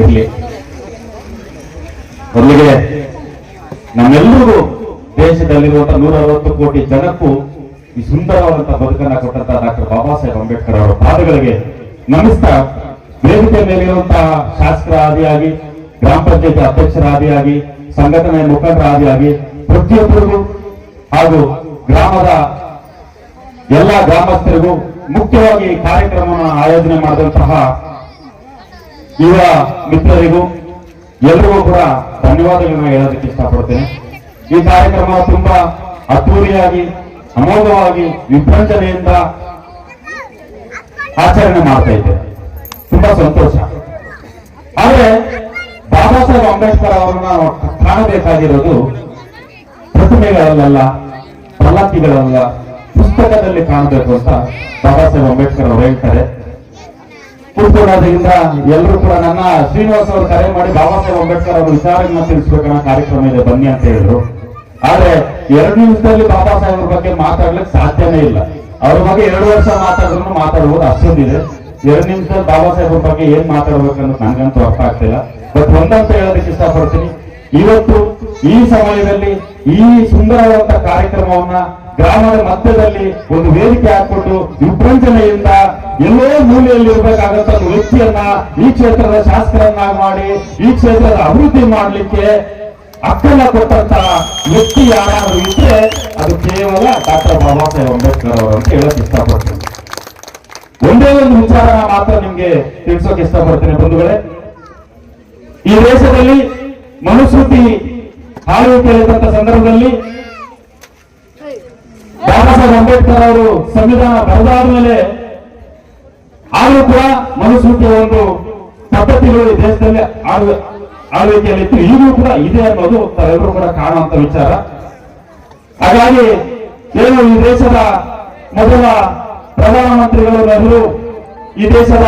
ಇರಲಿ. ಮೊದಲಿಗೆ ನಮ್ಮೆಲ್ಲರಿಗೂ ದೇಶದಲ್ಲಿರುವಂತಹ 160 ಕೋಟಿ ಜನಕ್ಕೂ ಈ ಸುಂದರವಾದಂತಹ ಬದುಕನ್ನ ಕೊಟ್ಟಂತಹ ಡಾಕ್ಟರ್ ಬಾಬಾ ಸಾಹೇಬ್ ಅಂಬೇಡ್ಕರ್ ಅವರ ಪಾದಗಳಿಗೆ ನಮಿಸ್ತಾ, ವೇದಿಕೆ ಮೇಲಿರುವಂತಹ ಶಾಸಕರ ಆದಿಯಾಗಿ, ಗ್ರಾಮ ಪಂಚಾಯತ್ ಅಧ್ಯಕ್ಷರ ಆದಿಯಾಗಿ, ಸಂಘಟನೆಯ ಮುಖಂಡರ ಆದಿಯಾಗಿ ಪ್ರತಿಯೊಬ್ಬರಿಗೂ ಹಾಗೂ ಗ್ರಾಮದ ಎಲ್ಲ ಗ್ರಾಮಸ್ಥರಿಗೂ, ಮುಖ್ಯವಾಗಿ ಕಾರ್ಯಕ್ರಮವನ್ನು ಆಯೋಜನೆ ಮಾಡಿದಂತಹ ಯುವ ಮಿತ್ರರಿಗೂ ಎಲ್ಲರಿಗೂ ಕೂಡ ಧನ್ಯವಾದಗಳನ್ನ ಹೇಳೋದಕ್ಕೆ ಇಷ್ಟಪಡ್ತೇನೆ. ಈ ಕಾರ್ಯಕ್ರಮ ತುಂಬಾ ಅದ್ದೂರಿಯಾಗಿ, ಅಮೋಘವಾಗಿ, ವಿಭಜನೆಯಿಂದ ಆಚರಣೆ ಮಾಡ್ತಾ ಇದ್ದೇವೆ. ತುಂಬಾ ಸಂತೋಷ. ಆದ್ರೆ ಬಾಬಾ ಸಾಹೇಬ್ ಅಂಬೇಡ್ಕರ್ ಅವರನ್ನ ಕಾಣಬೇಕಾಗಿರೋದು ಪ್ರತಿಮೆಗಳಲ್ಲ, ಪಲ್ಲಕ್ಕಿಗಳಲ್ಲ, ಪುಸ್ತಕದಲ್ಲಿ ಕಾಣಬೇಕು ಅಂತ ಬಾಬಾ ಸಾಹೇಬ್ ಅಂಬೇಡ್ಕರ್ ಅವರು ಹೇಳ್ತಾರೆ. ಕೂತ್ಕೊಳ್ಳೋದ್ರಿಂದ ಎಲ್ಲರೂ ಕೂಡ ನನ್ನ ಶ್ರೀನಿವಾಸ್ ಅವರು ಕರೆ ಮಾಡಿ ಬಾಬಾ ಸಾಹೇಬ್ ಅಂಬೇಡ್ಕರ್ ಅವರ ವಿಚಾರಗಳನ್ನ ತಿಳಿಸ್ಬೇಕನ್ನೋ ಕಾರ್ಯಕ್ರಮ ಇದೆ, ಬನ್ನಿ ಅಂತ ಹೇಳಿದ್ರು. ಆದ್ರೆ 2 ನಿಮಿಷದಲ್ಲಿ ಬಾಬಾ ಸಾಹೇಬ್ರ ಬಗ್ಗೆ ಮಾತಾಡ್ಲಿಕ್ಕೆ ಸಾಧ್ಯನೇ ಇಲ್ಲ. ಅವ್ರ ಬಗ್ಗೆ 2 ವರ್ಷ ಮಾತಾಡಿದ್ರು ಮಾತಾಡ್ಬೋದು, ಅಷ್ಟೊಂದಿದೆ. 2 ನಿಮಿಷದಲ್ಲಿ ಬಾಬಾ ಸಾಹೇಬ್ರ ಬಗ್ಗೆ ಏನ್ ಮಾತಾಡ್ಬೇಕನ್ನೋದು ನನ್ಗಂತೂ ಅರ್ಥ ಆಗ್ತಿಲ್ಲ. ಬಟ್ ಒಂದಂತ ಹೇಳೋದಕ್ಕೆ ಇಷ್ಟಪಡ್ತೀನಿ, ಇವತ್ತು ಈ ಸಮಯದಲ್ಲಿ ಈ ಸುಂದರವಾದ ಕಾರ್ಯಕ್ರಮವನ್ನ ಗ್ರಾಮದ ಮಧ್ಯದಲ್ಲಿ ಒಂದು ವೇದಿಕೆ ಹಾಕಿಕೊಂಡು ವಿಭಜನೆಯಿಂದ ಎಲ್ಲೋ ಮೂಲೆಯಲ್ಲಿ ಇರಬೇಕಾದಂತ ವ್ಯಕ್ತಿಯನ್ನ ಈ ಕ್ಷೇತ್ರದ ಶಾಸಕರನ್ನಾಗಿ ಮಾಡಿ ಈ ಕ್ಷೇತ್ರದ ಅಭಿವೃದ್ಧಿ ಮಾಡಲಿಕ್ಕೆ ಹಕ್ಕನ್ನ ಕೊಟ್ಟಂತ ವ್ಯಕ್ತಿ ಯಾರಾದ್ರೂ ಇದ್ರೆ ಅದು ಕೇವಲ ಡಾಕ್ಟರ್ ಬಾಬಾ ಸಾಹೇಬ್ ಅಂಬೇಡ್ಕರ್ ಅವರು ಅಂತ ಹೇಳಕ್ ಇಷ್ಟಪಡ್ತೀನಿ. ಒಂದೇ ಒಂದು ವಿಚಾರನ ಮಾತ್ರ ನಿಮ್ಗೆ ತಿಳಿಸೋಕೆ ಇಷ್ಟಪಡ್ತೀನಿ ಬಂಧುಗಳೇ. ಈ ದೇಶದಲ್ಲಿ ಮನುಸ್ಮೃತಿ ಆಳ್ವಿಕೆ ಇದ್ದಂತ ಸಂದರ್ಭದಲ್ಲಿ ಬಾಬಾ ಸಾಹೇಬ್ ಅಂಬೇಡ್ಕರ್ ಅವರು ಸಂವಿಧಾನ ಬರೆದಾದ ಮೇಲೆ ಆದರೂ ಕೂಡ ಮನುಸ್ಮೃತಿಯ ಒಂದು ಪದ್ಧತಿಗಳು ಈ ದೇಶದಲ್ಲಿ ಆಳ್ವಿಕೆಯಲ್ಲಿತ್ತು, ಈಗಲೂ ಕೂಡ ಇದೆ ಅನ್ನೋದು ತಾವೆಲ್ಲರೂ ಕೂಡ ಕಾಣುವಂತ ವಿಚಾರ. ಹಾಗಾಗಿ ಏನು ಈ ದೇಶದ ಮೊದಲ ಪ್ರಧಾನಮಂತ್ರಿಗಳು ನೆಹರು ಈ ದೇಶದ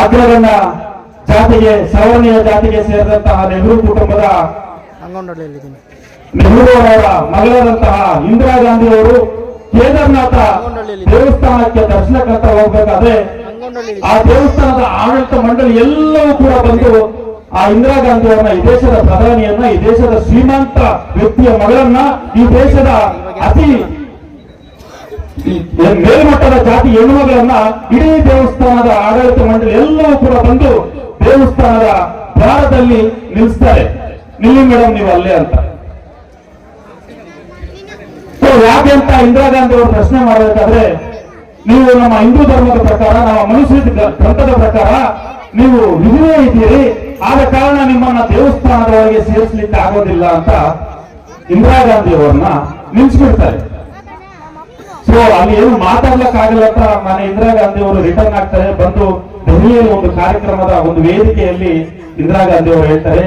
ಅಗ್ರಗಣ್ಯ ಜಾತಿಗೆ, ಸವರ್ಣೀಯ ಜಾತಿಗೆ ಸೇರಿದಂತಹ ನೆಹರು ಕುಟುಂಬದ ನೆಹರು ಅವರ ಮಗಳಾದಂತಹ ಇಂದಿರಾ ಗಾಂಧಿ ಅವರು ಕೇದಾರನಾಥ ದೇವಸ್ಥಾನಕ್ಕೆ ದರ್ಶನಕ್ಕಂತ ಹೋಗ್ಬೇಕಾದ್ರೆ ಆ ದೇವಸ್ಥಾನದ ಆಡಳಿತ ಮಂಡಳಿ ಎಲ್ಲವೂ ಕೂಡ ಬಂದು ಆ ಇಂದಿರಾ ಗಾಂಧಿ ಅವರನ್ನ, ಈ ದೇಶದ ಪ್ರಧಾನಿಯನ್ನ, ಈ ದೇಶದ ಶ್ರೀಮಂತ ವ್ಯಕ್ತಿಯ ಮಗಳನ್ನ, ಈ ದೇಶದ ಅತಿ ಮೇಲ್ಮಟ್ಟದ ಜಾತಿ ಹೆಣ್ಣುಮಗಳನ್ನ ಇಡೀ ದೇವಸ್ಥಾನದ ಆಡಳಿತ ಮಂಡಳಿ ಎಲ್ಲವೂ ಕೂಡ ಬಂದು ದೇವಸ್ಥಾನದ ದ್ವಾರದಲ್ಲಿ ನಿಲ್ಲಿಸ್ತಾರೆ. ನಿಲ್ಲಿ ಮೇಡಮ್ ನೀವು ಅಲ್ಲೇ ಅಂತ. ಯಾಕೆ ಅಂತ ಇಂದಿರಾ ಗಾಂಧಿ ಅವರು ಪ್ರಶ್ನೆ ಮಾಡಬೇಕಾದ್ರೆ, ನೀವು ನಮ್ಮ ಹಿಂದೂ ಧರ್ಮದ ಪ್ರಕಾರ, ನಮ್ಮ ಮನುಸ್ಮೃತಿ ಗ್ರಂಥದ ಪ್ರಕಾರ ನೀವು ವಿಧಿವೇ ಇದ್ದೀರಿ, ಆದ ಕಾರಣ ನಿಮ್ಮನ್ನ ದೇವಸ್ಥಾನದೊಳಗೆ ಸೇರಿಸಲಿಕ್ಕೆ ಆಗೋದಿಲ್ಲ ಅಂತ ಇಂದಿರಾ ಗಾಂಧಿ ಅವರನ್ನ ನಿಲ್ಲಿಸ್ಬಿಡ್ತಾರೆ. ಸೊ ಅಲ್ಲಿ ಏನು ಮಾತಾಡ್ಲಿಕ್ಕಾಗಲ್ಲ ಅಂತ ಮನೆ ಇಂದಿರಾ ಗಾಂಧಿ ಅವರು ರಿಟರ್ನ್ ಆಗ್ತಾರೆ. ಬಂದು ದೆಹಲಿಯಲ್ಲಿ ಒಂದು ಕಾರ್ಯಕ್ರಮದ ಒಂದು ವೇದಿಕೆಯಲ್ಲಿ ಇಂದಿರಾ ಗಾಂಧಿ ಅವರು ಹೇಳ್ತಾರೆ,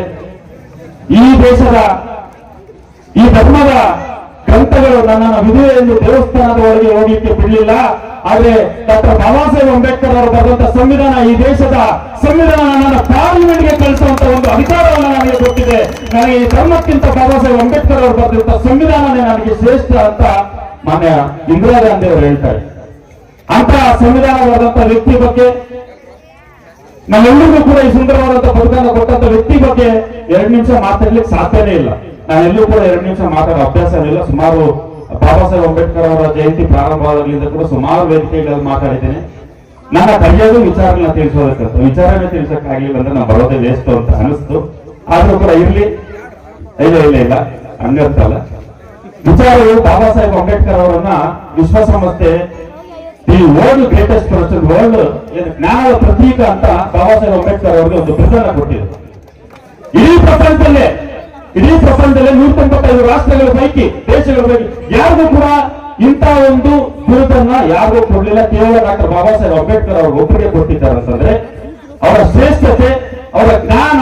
ಈ ದೇಶದ ಈ ಧರ್ಮದ ಗ್ರಂಥಗಳು ನನ್ನನ್ನು ವಿಧಿವೆ ಎಂದು ದೇವಸ್ಥಾನದ ಒಳಗೆ ಹೋಗ್ಲಿಕ್ಕೆ ಬಿಡಲಿಲ್ಲ, ಆದ್ರೆ ಡಾಕ್ಟರ್ ಬಾಬಾ ಸಾಹೇಬ್ ಅಂಬೇಡ್ಕರ್ ಅವರು ಬರೆದಂತ ಸಂವಿಧಾನ, ಈ ದೇಶದ ಸಂವಿಧಾನ ನನ್ನನ್ನು ಪಾರ್ಲಿಮೆಂಟ್ಗೆ ಕಳಿಸುವಂತ ಒಂದು ಅಧಿಕಾರವನ್ನು ನನಗೆ ಕೊಟ್ಟಿದೆ. ನನಗೆ ಈ ಧರ್ಮಕ್ಕಿಂತ ಬಾಬಾ ಸಾಹೇಬ್ ಅಂಬೇಡ್ಕರ್ ಅವರು ಬರೆದಂತ ಸಂವಿಧಾನನೇ ನನಗೆ ಶ್ರೇಷ್ಠ ಅಂತ ಮಾನ್ಯ ಇಂದಿರಾ ಗಾಂಧಿ ಅವರು ಹೇಳ್ತಾರೆ. ಅಂತ ಸಂವಿಧಾನ ಬರೆದಂತ ವ್ಯಕ್ತಿ ಬಗ್ಗೆ, ನಮ್ಮೆಲ್ಲರಿಗೂ ಕೂಡ ಈ ಸುಂದರವಾದಂತಹ ಬದುಕನ್ನು ಕೊಟ್ಟಂತ ವ್ಯಕ್ತಿ ಬಗ್ಗೆ 2 ನಿಮಿಷ ಮಾತಾಡ್ಲಿಕ್ಕೆ ಸಾಧ್ಯನೇ ಇಲ್ಲ. ನಾನೆಲ್ಲೂ ಕೂಡ 2 ನಿಮಿಷ ಮಾತಾಡೋ ಅಭ್ಯಾಸನೇ ಇಲ್ಲ. ಸುಮಾರು ಬಾಬಾ ಸಾಹೇಬ್ ಅಂಬೇಡ್ಕರ್ ಅವರ ಜಯಂತಿ ಪ್ರಾರಂಭವಾದಾಗಲಿಂದ ಕೂಡ ಸುಮಾರು ವೇದಿಕೆಗಳಲ್ಲಿ ಮಾತಾಡಿದ್ದೇನೆ. ನನ್ನ ಕೈಯಾಗೂ ವಿಚಾರಗಳನ್ನ ತಿಳಿಸೋದಕ್ಕೆ, ವಿಚಾರನೇ ತಿಳಿಸಕ್ಕಾಗಲಿಲ್ಲ ಅಂದ್ರೆ ನಾವು ಬರೋದೇ ವೇಸ್ಟ್ ಅಂತ ಅನಿಸ್ತು. ಆದ್ರೂ ಕೂಡ ಇರ್ಲಿ, ಇಲ್ಲ ಹಂಗಂತಲ್ಲ. ವಿಚಾರವು ಬಾಬಾ ಸಾಹೇಬ್ ಅಂಬೇಡ್ಕರ್ ಅವರನ್ನ ವಿಶ್ವಸಂಸ್ಥೆ the world greatest person, world ಜ್ಞಾನದ ಪ್ರತೀಕ ಅಂತ ಬಾಬಾ ಸಾಹೇಬ್ ಅಂಬೇಡ್ಕರ್ ಅವರಿಗೆ ಒಂದು ಬಿರುದನ್ನ ಕೊಟ್ಟಿದೆ. ಇಡೀ ಪ್ರಪಂಚದಲ್ಲೇ 195 ರಾಷ್ಟ್ರಗಳ ಪೈಕಿ, ದೇಶಗಳ ಪೈಕಿ ಯಾರಿಗೂ ಕೂಡ ಇಂಥ ಒಂದು ಬಿರುದನ್ನ ಯಾರಿಗೂ ಕೊಡ್ಲಿಲ್ಲ. ಕೇವಲ ಡಾಕ್ಟರ್ ಬಾಬಾ ಸಾಹೇಬ್ ಅಂಬೇಡ್ಕರ್ ಅವರು ಒಬ್ಬರಿಗೆ ಕೊಟ್ಟಿದ್ದಾರೆ ಅಂತಂದ್ರೆ ಅವರ ಶ್ರೇಷ್ಠತೆ, ಅವರ ಜ್ಞಾನ,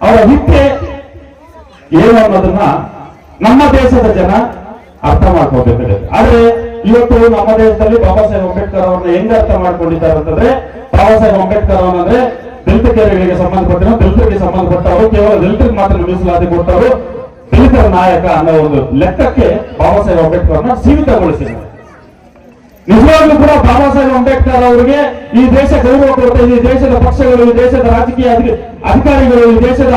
ಅವರ ವಿದ್ಯೆ ಏನು ಅನ್ನೋದನ್ನ ನಮ್ಮ ದೇಶದ ಜನ ಅರ್ಥ ಮಾಡ್ಕೋಬೇಕಿದೆ. ಆದ್ರೆ ಇವತ್ತು ನಮ್ಮ ದೇಶದಲ್ಲಿ ಬಾಬಾ ಸಾಹೇಬ್ ಅಂಬೇಡ್ಕರ್ ಅವರನ್ನ ಹೆಂಗ್ ಅರ್ಥ ಮಾಡ್ಕೊಂಡಿದ್ದಾರೆ ಅಂತಂದ್ರೆ, ಬಾಬಾ ಸಾಹೇಬ್ ಅಂಬೇಡ್ಕರ್ ಅವರಂದ್ರೆ ದಲಿತ ಕೇರಿಗಳಿಗೆ ಸಂಬಂಧಪಟ್ಟ, ದಲಿತರಿಗೆ ಸಂಬಂಧಪಟ್ಟವರು, ಕೇವಲ ದಲಿತರಿಗೆ ಮಾತ್ರ ಮೀಸಲಾತಿ ಕೊಟ್ಟವರು, ದಲಿತರ ನಾಯಕ ಅನ್ನೋ ಒಂದು ಲೆಕ್ಕಕ್ಕೆ ಬಾಬಾ ಸಾಹೇಬ್ ಅಂಬೇಡ್ಕರ್ ಅವರನ್ನ ಸೀಮಿತಗೊಳಿಸಿದ್ದಾರೆ. ನಿಜವಾಗ್ಲೂ ಕೂಡ ಬಾಬಾ ಸಾಹೇಬ್ ಅಂಬೇಡ್ಕರ್ ಅವರಿಗೆ ಈ ದೇಶ ಗೌರವ ಕೊಡ್ತಾ ಇದೆ. ಈ ದೇಶದ ಪಕ್ಷಗಳು, ಈ ದೇಶದ ರಾಜಕೀಯ ಅಧಿಕಾರಿಗಳು, ಈ ದೇಶದ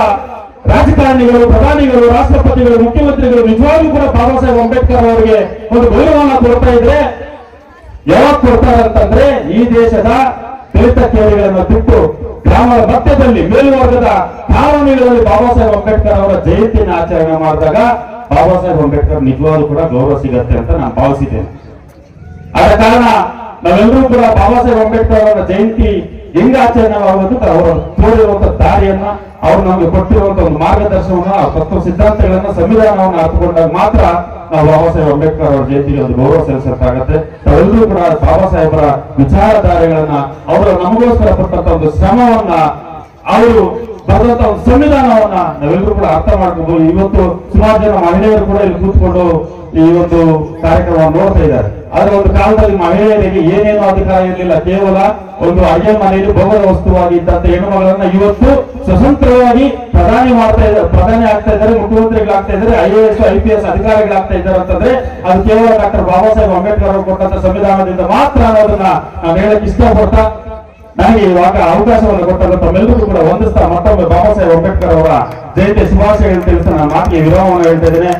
ರಾಜಕಾರಣಿಗಳು, ಪ್ರಧಾನಿಗಳು, ರಾಷ್ಟ್ರಪತಿಗಳು, ಮುಖ್ಯಮಂತ್ರಿಗಳು ನಿಜವಾಗ್ಲೂ ಕೂಡ ಬಾಬಾ ಸಾಹೇಬ್ ಅಂಬೇಡ್ಕರ್ ಅವರಿಗೆ ಒಂದು ಗೌರವವನ್ನು ಕೊಡ್ತಾ ಇದ್ರೆ ಯಾವಾಗ ಕೊಡ್ತಾರೆ ಅಂತಂದ್ರೆ ಈ ದೇಶದ ದಲಿತ ಕೇಳಿಗಳನ್ನು ಬಿಟ್ಟು ಗ್ರಾಮದ ಮಧ್ಯದಲ್ಲಿ ಮೇಲ್ವರ್ಗದ ಕಾಲೋನಿಗಳಲ್ಲಿ ಬಾಬಾ ಸಾಹೇಬ್ ಅಂಬೇಡ್ಕರ್ ಅವರ ಜಯಂತಿಯನ್ನು ಆಚರಣೆ ಮಾಡಿದಾಗ ಬಾಬಾ ಸಾಹೇಬ್ ಅಂಬೇಡ್ಕರ್ ನಿಜವಾಗ್ಲೂ ಕೂಡ ಗೌರವ ಸಿಗತ್ತೆ ಅಂತ ನಾನು ಭಾವಿಸಿದ್ದೇನೆ. ಆದ ಕಾರಣ ನಾವೆಲ್ಲರೂ ಕೂಡ ಬಾಬಾ ಸಾಹೇಬ್ ಅಂಬೇಡ್ಕರ್ ಅವರ ಜಯಂತಿ ಹೆಂಗ ಆಚರಣೆ ಆಗೋದು ಅವರು ತೋರಿರುವಂತಹ ದಾರಿಯನ್ನ, ಅವರು ನಮಗೆ ಕೊಟ್ಟಿರುವಂತಹ ಒಂದು ಮಾರ್ಗದರ್ಶನವನ್ನ, ತತ್ವ ಸಿದ್ಧಾಂತಗಳನ್ನ, ಸಂವಿಧಾನವನ್ನು ಅರ್ಥಕೊಂಡಾಗ ಮಾತ್ರ ನಾವು ಬಾಬಾ ಸಾಹೇಬ್ ಅಂಬೇಡ್ಕರ್ ಅವರ ಜಯಂತಿಗೆ ಒಂದು ಗೌರವ ಸಲ್ಲಿಸಬೇಕಾಗತ್ತೆ. ನಾವೆಲ್ಲರೂ ಕೂಡ ಬಾಬಾ ಸಾಹೇಬರ ವಿಚಾರಧಾರೆಗಳನ್ನ, ಅವರು ನಮಗೋಸ್ಕರ ಪಟ್ಟಂತ ಒಂದು ಶ್ರಮವನ್ನ, ಅವರು ಬರೆದಂತ ಒಂದು ಸಂವಿಧಾನವನ್ನ ನಾವೆಲ್ಲರೂ ಕೂಡ ಅರ್ಥ ಮಾಡ್ಕೋಬಹುದು. ಇವತ್ತು ಸುಮಾರು ಜನ ಮಹಿಳೆಯರು ಕೂಡ ಇಲ್ಲಿ ಕೂತ್ಕೊಂಡು ಈ ಒಂದು ಕಾರ್ಯಕ್ರಮವನ್ನು ನೋಡ್ತಾ ಇದ್ದಾರೆ. ಆದ್ರೆ ಒಂದು ಕಾಲದಲ್ಲಿ ಮಹಿಳೆಯರಿಗೆ ಏನೇನು ಅಧಿಕಾರ ಇರಲಿಲ್ಲ. ಕೇವಲ ಒಂದು ಅಡಿಗೆ ಮನೆಯಲ್ಲಿ ಭೋಗದ ವಸ್ತುವಾಗಿ ಇದ್ದಂತ ಹೆಣ್ಣುಮಗಳನ್ನ ಇವತ್ತು ಸ್ವತಂತ್ರವಾಗಿ ಪ್ರಧಾನಿ ಆಗ್ತಾ ಇದ್ದಾರೆ, ಮುಖ್ಯಮಂತ್ರಿಗಳಾಗ್ತಾ ಇದ್ದಾರೆ, IAS IPS ಅಧಿಕಾರಿಗಳಾಗ್ತಾ ಇದ್ದಾರೆ ಅಂತಂದ್ರೆ ಅದು ಕೇವಲ ಡಾಕ್ಟರ್ ಬಾಬಾ ಸಾಹೇಬ್ ಅಂಬೇಡ್ಕರ್ ಅವರು ಕೊಟ್ಟಂತ ಸಂವಿಧಾನದಿಂದ ಮಾತ್ರ ಅನ್ನೋದನ್ನ ನಾನು ಹೇಳಕ್ ಇಷ್ಟಪಡ್ತಾ, ನನಗೆ ಇವಾಗ ಅವಕಾಶವನ್ನು ಕೊಟ್ಟಂತ ತಮ್ಮೆಲ್ಲರಿಗೂ ಕೂಡ ವಂದಿಸ್ತಾ ಮತ್ತೊಮ್ಮೆ ಬಾಬಾ ಸಾಹೇಬ್ ಅಂಬೇಡ್ಕರ್ ಅವರ ಜಯಂತಿ ಶುಭಾಶಯಗಳು ತಿಳಿಸಿ ನಾನು ಮಾತಿಗೆ ವಿರಾಮವನ್ನು ಹೇಳ್ತಾ ಇದ್ದೇನೆ.